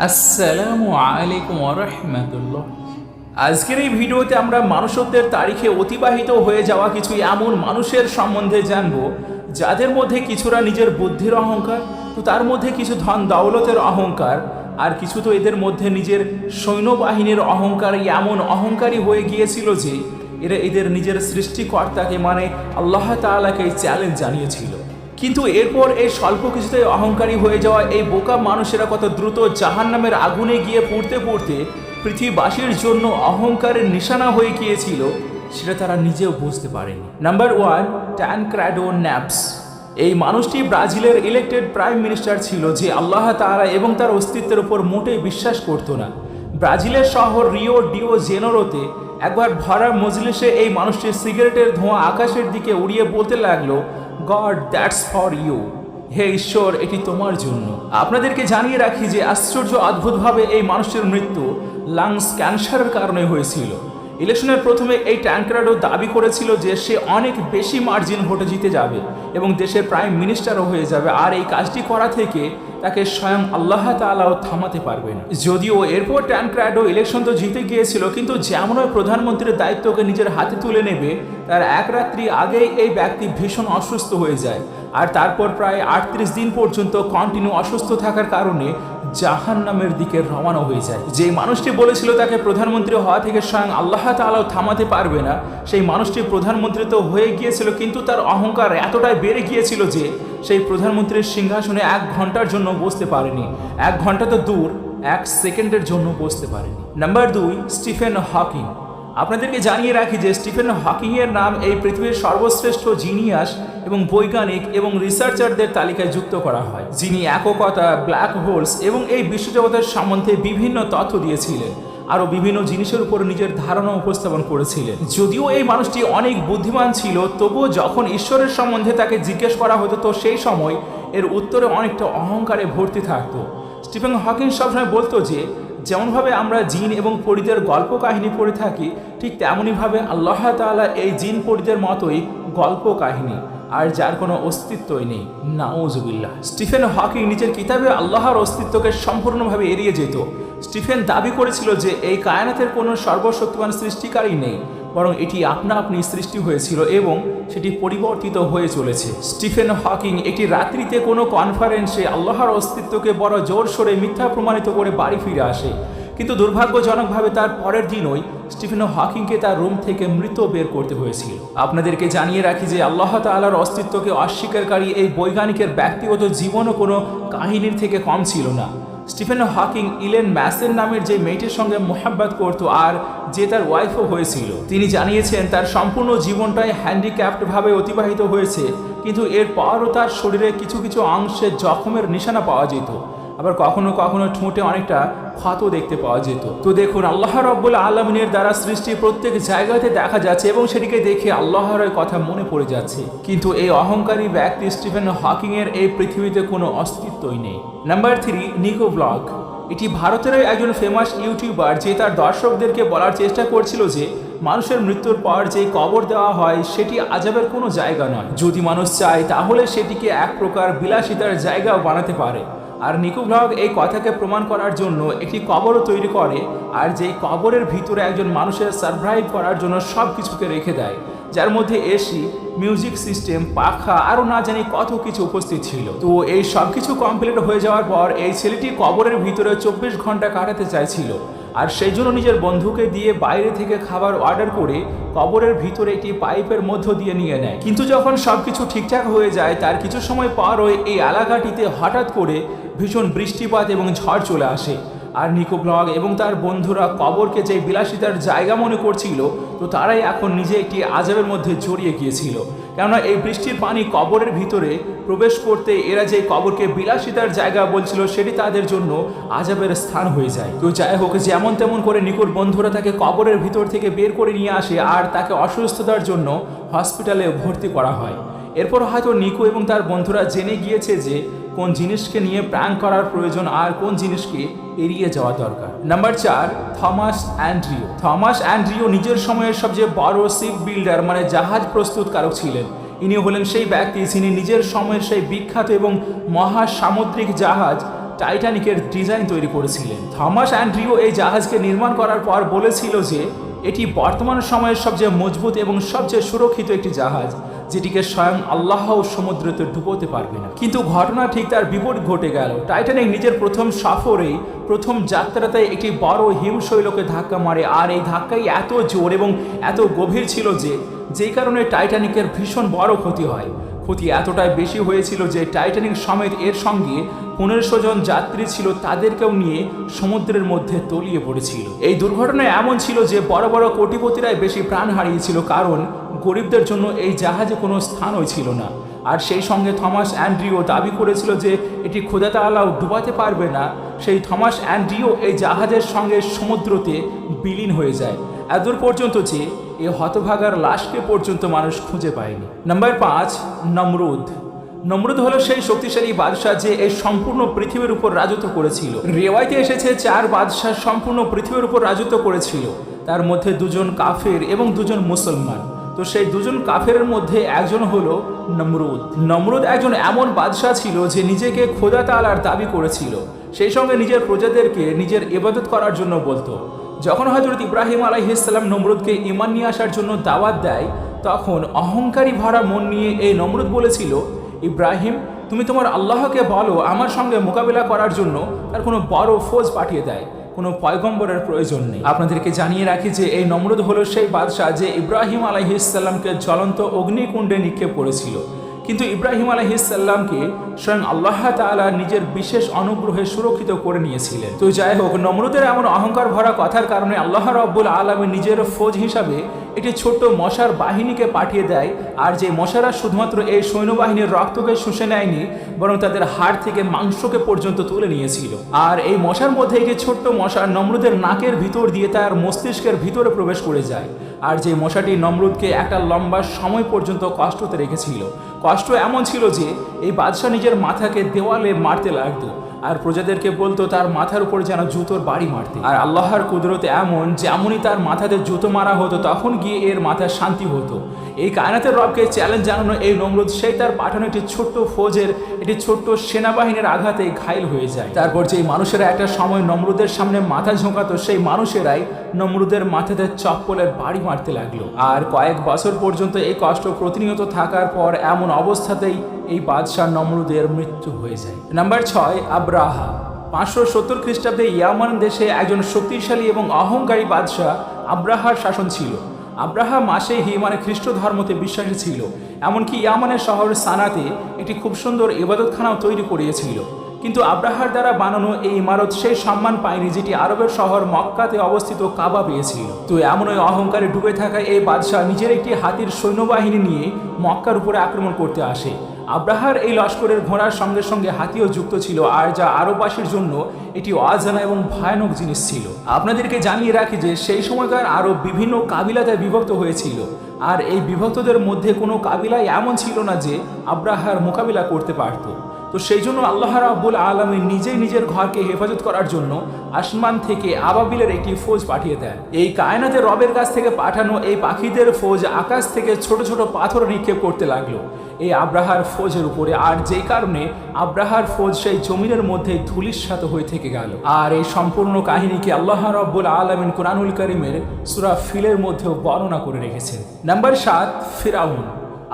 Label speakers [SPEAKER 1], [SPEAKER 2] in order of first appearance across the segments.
[SPEAKER 1] আসসালামু আলাইকুম ওয়া রাহমাতুল্লাহ। আজকের এই ভিডিওতে আমরা মানুষত্বের তারিখে অতিবাহিত হয়ে যাওয়া কিছু এমন মানুষের সম্বন্ধে জানব যাদের মধ্যে কিছুটা নিজের বুদ্ধির অহংকার, তো তার মধ্যে কিছু ধন দৌলতের অহংকার, আর কিছু তো এদের মধ্যে নিজের সৈন্যবাহিনীর অহংকার এমন অহংকারী হয়ে গিয়েছিল যে এরা এদের নিজের সৃষ্টিকর্তাকে মানে আল্লাহ তাআলাকে চ্যালেঞ্জ জানিয়েছিল। কিন্তু এরপর এই স্বল্প কিছুতে অহংকারী হয়ে যাওয়া এই বোকা মানুষেরা কত দ্রুত জাহান্নামের আগুনে গিয়ে পুড়তে পুড়তে পৃথিবীবাসীর জন্য অহংকারের নিশানা হয়ে গিয়েছিল সেটা তারা নিজেও বুঝতে পারেনি। নাম্বার 1, ট্যানক্রেডো ন্যাপস। এই মানুষটি ব্রাজিলের ইলেক্টেড প্রাইম মিনিস্টার ছিল যে আল্লাহ তাআলা এবং তার অস্তিত্বের উপর মোটেই বিশ্বাস করত না। ব্রাজিলের শহর রিও ডিও জেনেরোতে একবার ভরা মজলিসে এই মানুষটি সিগারেটের ধোঁয়া আকাশের দিকে উড়িয়ে বলতে লাগলো, গড দ্যাটস ফর ইউ, হে ঈশ্বর এটি তোমার জন্য। আপনাদেরকে জানিয়ে রাখি যে আশ্চর্য অদ্ভুতভাবে এই মানুষটির মৃত্যু লাংস ক্যান্সারের কারণে হয়েছিল। ইলেকশনের প্রথমে এই ট্যানক্রেডো দাবি করেছিল যে সে অনেক বেশি মার্জিন ভোটে জিতে যাবে এবং দেশের প্রাইম মিনিস্টারও হয়ে যাবে, আর এই কাজটি করা থেকে তাকে স্বয়ং আল্লাহ তাআলাও থামাতে পারবে না। যদিও এরপর ট্যানক্রেডো ইলেকশন তো জিতে গিয়েছিল, কিন্তু যেমন প্রধানমন্ত্রীর দায়িত্বকে নিজের হাতে তুলে নেবে তার এক রাত্রি আগেই এই ব্যক্তি ভীষণ অসুস্থ হয়ে যায়, আর তারপর প্রায় 38 দিন পর্যন্ত কন্টিনিউ অসুস্থ থাকার কারণে জাহান্নামের দিকে রওনা হয়ে যায়। যে মানুষটি বলেছিল তাকে প্রধানমন্ত্রী হওয়া থেকে স্বয়ং আল্লাহ তাআলাও থামাতে পারবে না, সেই মানুষটি প্রধানমন্ত্রী তো হয়ে গিয়েছিল, কিন্তু তার অহংকার এতটাই বেড়ে গিয়েছিল যে সেই প্রধানমন্ত্রীর সিংহাসনে 1 ঘন্টার জন্য বসতে পারেনি। 1 ঘন্টা তো দূর, 1 সেকেন্ডের জন্য বসতে পারেনি। Number 2, Stephen Hawking. আপনাদেরকে জানিয়ে রাখি যে স্টিফেন হকিংয়ের নাম এই পৃথিবীর সর্বশ্রেষ্ঠ জিনিয়াস এবং বৈজ্ঞানিক এবং রিসার্চারদের তালিকায় যুক্ত করা হয়, যিনি এককতা, ব্ল্যাক হোলস এবং এই বিশ্বজগতের সম্বন্ধে বিভিন্ন তথ্য দিয়েছিলেন, আরও বিভিন্ন জিনিসের উপর নিজের ধারণা উপস্থাপন করেছিলেন। যদিও এই মানুষটি অনেক বুদ্ধিমান ছিল, তবুও যখন ঈশ্বরের সম্বন্ধে তাকে জিজ্ঞেস করা হতো তো সেই সময় এর উত্তরে অনেকটা অহংকারে ভর্তি থাকত। স্টিফেন হকিং সবসময় বলতো যে যেমনভাবে আমরা জিন এবং পরীদের গল্প কাহিনী পড়ে থাকি, ঠিক তেমনইভাবে আল্লাহ তাআলা এই জিন পরীদের মতোই গল্প কাহিনী, আর যার কোনো অস্তিত্বই নেই। নাউজুবিল্লাহ। স্টিফেন হকিং নিজের কিতাবে আল্লাহর অস্তিত্বকে সম্পূর্ণভাবে এড়িয়ে যেত। স্টিফেন দাবি করেছিল যে এই কায়নাতের কোনো সর্বশক্তিমান সৃষ্টিকারী নেই, বরং এটি আপনা আপনি সৃষ্টি হয়েছিল এবং সেটি পরিবর্তিত হয়ে চলেছে। স্টিফেন হকিং একটি রাত্রিতে কোনো কনফারেন্সে আল্লাহর অস্তিত্বকে বড় জোর সোরে মিথ্যা প্রমাণিত করে বাড়ি ফিরে আসে, কিন্তু দুর্ভাগ্যজনকভাবে তার পরের দিনই স্টিফেন হকিংকে তার রুম থেকে মৃত বের করতে হয়েছিল। আপনাদেরকে জানিয়ে রাখি যে আল্লাহ তাআলার অস্তিত্বকে অস্বীকারী এই বৈজ্ঞানিকের ব্যক্তিগত জীবনও কোনো কাহিনীর থেকে কম ছিল না। স্টিফেন হকিং ইলেন ম্যাসেন নামের যে মেয়েটির সঙ্গে মোহাব্বত করত আর যে তার ওয়াইফও হয়েছিল, তিনি জানিয়েছেন তার সম্পূর্ণ জীবনটাই হ্যান্ডিক্যাপ্টভাবে অতিবাহিত হয়েছে, কিন্তু এরপরও তার শরীরে কিছু কিছু অংশে জখমের নিশানা পাওয়া যেত, আবার কখনো কখনো ঠোঁটে অনেকটা ক্ষত দেখতে পাওয়া যেত। তো দেখুন, আল্লাহ রাব্বুল আলামিনের দ্বারা সৃষ্টি প্রত্যেক জায়গাতে দেখা যাচ্ছে এবং সেটিকে দেখে আল্লাহর কথা মনে পড়ে যাচ্ছে, কিন্তু এই অহংকারী ব্যক্তি স্টিফেন হকিং এর এই পৃথিবীতে কোনো অস্তিত্বই নেই। নাম্বার 3, নিকো ব্লগ। এটি ভারতের একজন ফেমাস ইউটিউবার যে তার দর্শকদেরকে বলার চেষ্টা করছিল যে মানুষের মৃত্যুর পর যে কবর দেওয়া হয় সেটি আযাবের কোনো জায়গা নয়, যদি মানুষ চায় তাহলে সেটিকে এক প্রকার বিলাসিতার জায়গাও বানাতে পারে। আর নিকো ব্লগ এই কথাকে প্রমাণ করার জন্য একটি কবরও তৈরি করে, আর যেই কবরের ভিতরে একজন মানুষের সারভাইভ করার জন্য সব কিছুকে রেখে দেয়, যার মধ্যে এসি, মিউজিক সিস্টেম, পাখা, আরও না জানি কত কিছু উপস্থিত ছিল। তো এই সব কিছু কমপ্লিট হয়ে যাওয়ার পর এই ছেলেটি কবরের ভিতরে 24 ঘন্টা কাটাতে চাইছিল, আর সেই জন্য নিজের বন্ধুকে দিয়ে বাইরে থেকে খাবার অর্ডার করে কবরের ভিতরে একটি পাইপের মধ্য দিয়ে নিয়ে নেয়। কিন্তু যখন সব কিছু ঠিকঠাক হয়ে যায় তার কিছু সময় পরই এই এলাকাটিতে হঠাৎ করে ভীষণ বৃষ্টিপাত এবং ঝড় চলে আসে, আর নিকো ব্লগ এবং তার বন্ধুরা কবরকে যে বিলাসিতার জায়গা মনে করছিল, তো তারাই এখন নিজে একটি আযাবের মধ্যে জড়িয়ে গিয়েছিল, কেননা এই বৃষ্টির পানি কবরের ভিতরে প্রবেশ করতে এরা যে কবরকে বিলাসিতার জায়গা বলছিল সেটি তাদের জন্য আযাবের স্থান হয়ে যায়। তো যাই হোক, যেমন তেমন করে নিকোর বন্ধুরা তাকে কবরের ভিতর থেকে বের করে নিয়ে আসে আর তাকে অসুস্থতার জন্য হসপিটালে ভর্তি করা হয়। এরপর হয়তো নিকো এবং তার বন্ধুরা জেনে গিয়েছে যে কোন জিনিসকে নিয়ে প্র্যাঙ্ক করার প্রয়োজন আর কোন জিনিসকে এড়িয়ে যাওয়া দরকার। Number 4, Thomas Andrew. Thomas Andrew নিজের সময়ের সবচেয়ে বড় শিপ বিল্ডার মানে জাহাজ প্রস্তুতকারক ছিলেন। ইনি হলেন সেই ব্যক্তি যিনি নিজের সময়ের সেই বিখ্যাত এবং মহাসামুদ্রিক জাহাজ টাইটানিকের ডিজাইন তৈরি করেছিলেন। থমাস অ্যান্ড্রিউ এই জাহাজকে নির্মাণ করার পর বলেছিল যে এটি বর্তমান সময়ের সবচেয়ে মজবুত এবং সবচেয়ে সুরক্ষিত একটি জাহাজ, যেটিকে স্বয়ং আল্লাহ সমুদ্রতে ডুবোতে পারবে না। কিন্তু ঘটনা ঠিক তার বিপরীত ঘটে গেল। টাইটানিক নিজের প্রথম সফরেই, প্রথম যাত্রাতে একটি বড় হিমশৈলকে ধাক্কা মারে, আর এই ধাক্কাই এত জোর এবং এত গভীর ছিল যেই কারণে টাইটানিকের ভীষণ বড় ক্ষতি হয়। ক্ষতি এতটাই বেশি হয়েছিল যে টাইটানিক সমেত এর সঙ্গে 1500 জন যাত্রী ছিল, তাদেরকেও নিয়ে সমুদ্রের মধ্যে তলিয়ে পড়েছিল। এই দুর্ঘটনা এমন ছিল যে বড় বড় কোটিপতিরাই বেশি প্রাণ হারিয়েছিল, কারণ গরিবদের জন্য এই জাহাজে কোনো স্থানই ছিল না। আর সেই সঙ্গে থমাস অ্যান্ড্রিউ দাবি করেছিল যে এটি খোদা তাআলাও ডুবাতে পারবে না। সেই থমাস অ্যান্ড্রিউ এই জাহাজের সঙ্গে সমুদ্রতে বিলীন হয়ে যায়, এদূর পর্যন্ত যে এই হতভাগার লাশকে পর্যন্ত মানুষ খুঁজে পায়নি। নাম্বার 5, নমরুদ। নমরুদ হলো সেই শক্তিশালী বাদশাহ যে এই সম্পূর্ণ পৃথিবীর উপর রাজত্ব করেছিল। রেওয়ায়তে এসেছে 4 বাদশাহ সম্পূর্ণ পৃথিবীর উপর রাজত্ব করেছিল, তার মধ্যে 2 জন কাফের এবং 2 জন মুসলমান। তো সেই 2 জন কাফেরের মধ্যে একজন হলো নমরুদ। নমরুদ একজন এমন বাদশাহ ছিল যে নিজেকে খোদা তাআলার দাবি করেছিল, সেই সঙ্গে নিজের প্রজাদেরকে নিজের ইবাদত করার জন্য বলতো। যখন হযরত ইব্রাহিম আলাইহিস সালাম নমরুদকে ঈমান নিয়ে আসার জন্য দাওয়াত দেয়, তখন অহংকারী ভরা মন নিয়ে এই নমরুদ বলেছিল, ইব্রাহিম, তুমি তোমার আল্লাহকে বলো আমার সঙ্গে মোকাবিলা করার জন্য তার কোনো বড় ফৌজ পাঠিয়ে দেয়, কোনো পয়গম্বরের প্রয়োজন নেই। আপনাদেরকে জানিয়ে রাখি যে এই নমরুদ হলো সেই বাদশাহ যে ইব্রাহিম আলাইহিস সালামকে জ্বলন্ত অগ্নিকুণ্ডে নিক্ষেপ করেছিল। কিন্তু ইব্রাহিম আলাইহিস সালামকে স্বয়ং আল্লাহ তাআলা নিজের বিশেষ অনুগ্রহে সুরক্ষিত করে নিয়েছিলেন। তো যাই হোক, নমরুদের এমন অহংকার ভরা কথার কারণে আল্লাহ রাব্বুল আলামিন নিজের ফৌজ হিসাবে একটি ছোট্ট মশার বাহিনীকে পাঠিয়ে দেয়। আর যে মশারা শুধুমাত্র এই সৈন্যবাহিনীর রক্তকে শুষে নেয়নি, বরং তাদের হাড় থেকে মাংসকে পর্যন্ত তুলে নিয়েছিল। আর এই মশার মধ্যে একটি ছোট্ট মশা নমরুদের নাকের ভিতর দিয়ে তার মস্তিষ্কের ভিতরে প্রবেশ করে যায়। আর যে মশাটি নমরুদকে একটা লম্বা সময় পর্যন্ত কষ্টতে রেখেছিল। কষ্ট এমন ছিল যে এই বাদশাহ নিজের মাথাকে দেওয়ালে মারতে লাগতো, আর প্রজাদেরকে বলতো তার মাথার উপর যেন জুতোর বাড়ি মারতে। আর আল্লাহর কুদরত এমন, যেমনই তার মাথাতে জুতো মারা হতো তখন গিয়ে এর মাথায় শান্তি হতো। এই কায়নাতের রবকে চ্যালেঞ্জ জানানো এই নমরুদ সেই তার পাঠানো একটি ছোট্ট ফৌজের, একটি ছোট্ট সেনাবাহিনীর আঘাতে ঘায়েল হয়ে যায়। তারপর যেই মানুষেরা একটা সময় নমরুদের সামনে মাথা ঝোঁকাতো, সেই মানুষেরাই নমরুদের মাথাতে চপ্পলের বাড়ি মারতে লাগলো। আর কয়েক বছর পর্যন্ত এই কষ্ট প্রতিনিয়ত থাকার পর এমন অবস্থাতেই এই বাদশাহ নমরুদের মৃত্যু হয়ে যায়। নাম্বার 6, আব্রাহা। 570 খ্রিস্টাব্দে ইয়ামান দেশে একজন শক্তিশালী এবং অহংকারী বাদশাহ আব্রাহার শাসন ছিল। আব্রাহা মাসেহি মানে খ্রিস্ট ধর্মতে বিশ্বাসী ছিল। এমনকি ইয়ামানের শহর সানাতে একটি খুব সুন্দর ইবাদতখানাও তৈরি করিয়েছিল। কিন্তু আব্রাহার দ্বারা বানানো এই ইমারত সেই সম্মান পায়নি যেটি আরবের শহর মক্কাতে অবস্থিত কাবা পেয়েছিল। তো এমনই অহংকারে ডুবে থাকা এই বাদশাহ নিজের একটি হাতির সৈন্যবাহিনী নিয়ে মক্কার উপরে আক্রমণ করতে আসে। আব্রাহার এই লস্করের ঘোড়ার সঙ্গে সঙ্গে হাতিও যুক্ত ছিল, আর যা আরববাসীর জন্য এটি অজানা এবং ভয়ানক জিনিস ছিল। আপনাদেরকে জানিয়ে রাখি যে সেই সময়কার আরব বিভিন্ন কাবিলাতে বিভক্ত হয়েছিল, আর এই বিভক্তদের মধ্যে কোনো কাবিলায় এমন ছিল না যে আব্রাহার মোকাবিলা করতে পারত। তো সেই জন্য আল্লাহ রাব্বুল আলামিন নিজেই নিজের ঘরকে হেফাজত করার জন্য আসমান থেকে আবাবিলের একটি ফৌজ পাঠিয়ে দেন। এই কায়নাতে রবের কাছ থেকে পাঠানো এই পাখিদের ফৌজ আকাশ থেকে ছোট ছোট পাথর নিক্ষেপ করতে লাগলো এই আব্রাহার ফৌজের উপরে, আর যেই কারণে আব্রাহার ফৌজ সেই জমিনের মধ্যে ধূলিসাৎ হয়ে থেকে গেল। আর এই সম্পূর্ণ কাহিনীকে আল্লাহ রাব্বুল আলামিন কুরআনুল কারীমের সূরা ফিলের মধ্যেও বর্ণনা করে রেখেছেন। নাম্বার 7, ফিরাউন।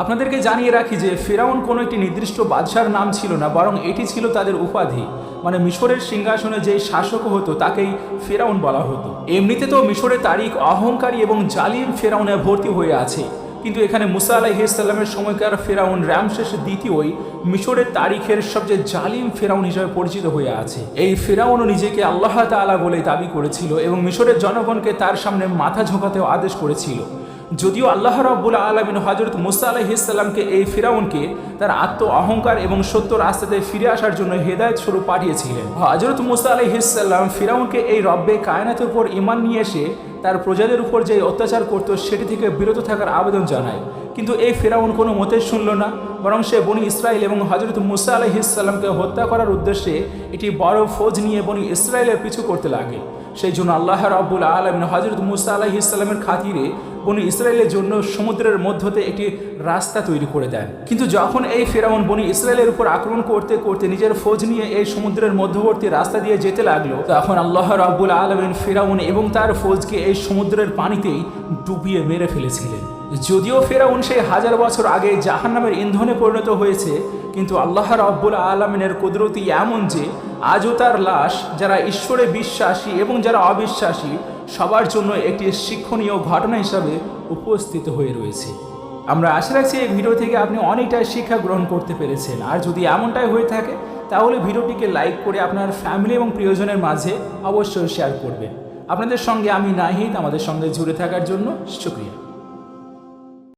[SPEAKER 1] আপনাদেরকে জানিয়ে রাখি যে ফিরাউন কোনো একটি নির্দিষ্ট বাদশার নাম ছিল না, বরং এটি ছিল তাদের উপাধি। মানে মিশরের সিংহাসনে যেই শাসক হতো তাকেই ফিরাউন বলা হতো। এমনিতে তো মিশরের তারিখ অহংকারী এবং জালিম ফিরাউনে ভর্তি হয়ে আছে, কিন্তু এখানে মুসা আলাইহিস সালামের সময়কার ফিরাউন রামশেষ দ্বিতীয়ই মিশরের তারিখের সবচেয়ে জালিম ফিরাউন হিসেবে পরিচিত হয়ে আছে। এই ফিরাউনও নিজেকে আল্লাহ তাআলা বলে দাবি করেছিল এবং মিশরের জনগণকে তার সামনে মাথা ঝোঁকাতেও আদেশ করেছিল। যদিও আল্লাহ রাব্বুল আলামিন হযরত মুসা আলাইহিস সালামকে এই ফিরাউনকে তার আত্ম অহংকার এবং সত্য রাস্তাতে ফিরে আসার জন্য হেদায়েত স্বরূপ পাঠিয়েছিলেন। হযরত মুসা আলাইহিস সালাম ফিরাউনকে এই রব্বে কায়নাতের উপর ঈমান নিয়ে এসে তার প্রজাদের উপর যে অত্যাচার করত সেটি থেকে বিরত থাকার আবেদন জানায়, কিন্তু এই ফিরাউন কোনো মতে শুনল না, বরং সে বনি ইসরায়েল এবং হযরত মুসা আলাইহিস সালামকে হত্যা করার উদ্দেশ্যে একটি বড় ফৌজ নিয়ে বনি ইসরায়েলের পিছু করতে লাগে। সেই জন্য আল্লাহ রাব্বুল আলামিন হযরত মুসা আলাইহিস সালামের খাতিরে বনি ইসরায়েলের জন্য সমুদ্রের মধ্যতে একটি রাস্তা তৈরি করে দেন। কিন্তু যখন এই ফেরাউন বনি ইসরায়েলের উপর আক্রমণ করতে করতে নিজের ফৌজ নিয়ে এই সমুদ্রের মধ্যবর্তী রাস্তা দিয়ে যেতে লাগলো, তখন আল্লাহ রাব্বুল আলামিন ফেরাউন এবং তার ফৌজকে এই সমুদ্রের পানিতেই ডুবিয়ে মেরে ফেলেছিলেন। যদিও ফেরাউন সেই 1000 বছর আগে জাহান্নামের ইন্ধনে পরিণত হয়েছে, কিন্তু আল্লাহ রাব্বুল আলামিনের কুদরতি এমন যে আজও তার লাশ যারা ঈশ্বরে বিশ্বাসী এবং যারা অবিশ্বাসী সবার জন্য একটি শিক্ষণীয় ঘটনা হিসাবে উপস্থিত হয়ে রয়েছে। আমরা আশা রাখছি এই ভিডিও থেকে আপনি অনেকটাই শিক্ষা গ্রহণ করতে পেরেছেন। আর যদি এমনটাই হয়ে থাকে তাহলে ভিডিওটিকে লাইক করে আপনার ফ্যামিলি এবং প্রিয়জনের মাঝে অবশ্যই শেয়ার করবেন। আপনাদের সঙ্গে আমি নাহিদ, আমাদের সঙ্গে জুড়ে থাকার জন্য শুকরিয়া।